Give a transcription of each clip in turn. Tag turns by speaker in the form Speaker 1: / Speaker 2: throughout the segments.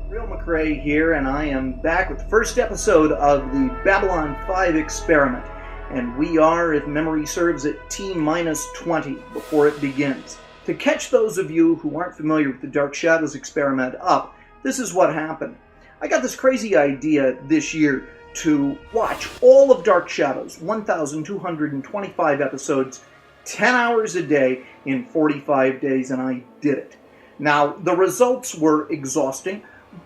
Speaker 1: Real McRae here, and I am back with the first episode of the Babylon 5 experiment. And we are, if memory serves, at T-20 before it begins. To catch those of you who aren't familiar with the Dark Shadows experiment up, this is what happened. I got this crazy idea this year to watch all of Dark Shadows, 1,225 episodes, 10 hours a day in 45 days, and I did it. Now, the results were exhausting,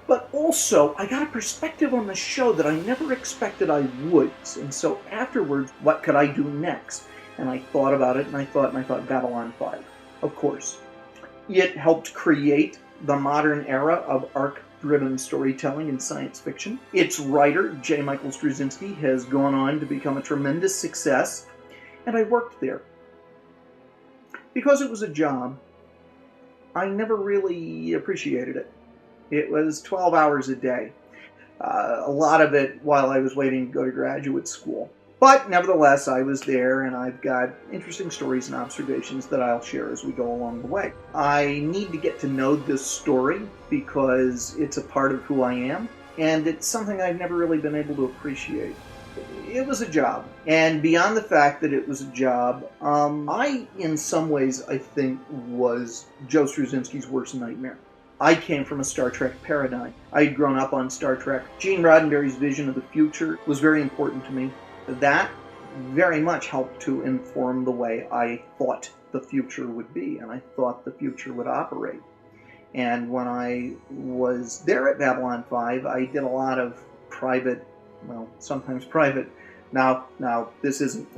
Speaker 1: but also I got a perspective on the show that I never expected I would. And so afterwards, what could I do next? And I thought about it, and I thought Babylon 5, of course. It helped create the modern era of arc-driven storytelling in science fiction. Its writer, J. Michael Straczynski, has gone on to become a tremendous success, and I worked there. Because it was a job, I never really appreciated it. It was 12 hours a day, a lot of it while I was waiting to go to graduate school. But nevertheless, I was there, and I've got interesting stories and observations that I'll share as we go along the way. I need to get to know this story because it's a part of who I am, and it's something I've never really been able to appreciate. It was a job, and beyond the fact that it was a job, I, in some ways, I think, was Joe Straczynski's worst nightmare. I came from a Star Trek paradigm. I had grown up on Star Trek. Gene Roddenberry's vision of the future was very important to me. That very much helped to inform the way I thought the future would be, and I thought the future would operate. And when I was there at Babylon 5, I did a lot of private, well, sometimes private. Now, this isn't,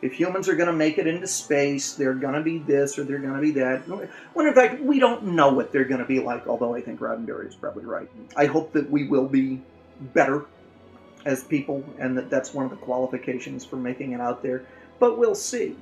Speaker 1: if humans are going to make it into space, they're going to be this or they're going to be that. When in fact, we don't know what they're going to be like, although I think Roddenberry is probably right. I hope that we will be better as people, and that's one of the qualifications for making it out there, but we'll see.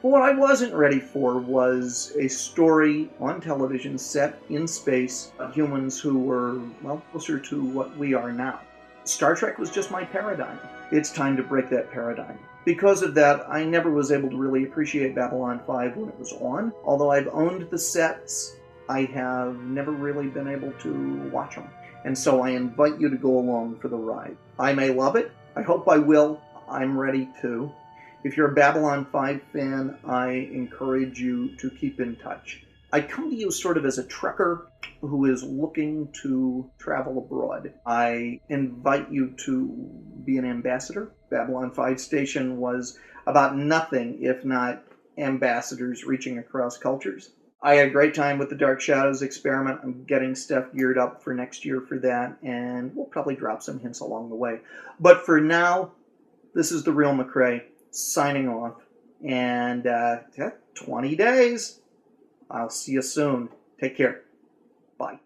Speaker 1: But what I wasn't ready for was a story on television set in space of humans who were, well, closer to what we are now. Star Trek was just my paradigm. It's time to break that paradigm. Because of that, I never was able to really appreciate Babylon 5 when it was on. Although I've owned the sets, I have never really been able to watch them. And so I invite you to go along for the ride. I may love it. I hope I will. I'm ready to. If you're a Babylon 5 fan, I encourage you to keep in touch. I come to you sort of as a trekker who is looking to travel abroad. I invite you to be an ambassador. Babylon 5 Station was about nothing if not ambassadors reaching across cultures. I had a great time with the Dark Shadows experiment. I'm getting stuff geared up for next year for that, and we'll probably drop some hints along the way. But for now, this is the Real McRae signing off, and 20 days. I'll see you soon. Take care. Bye.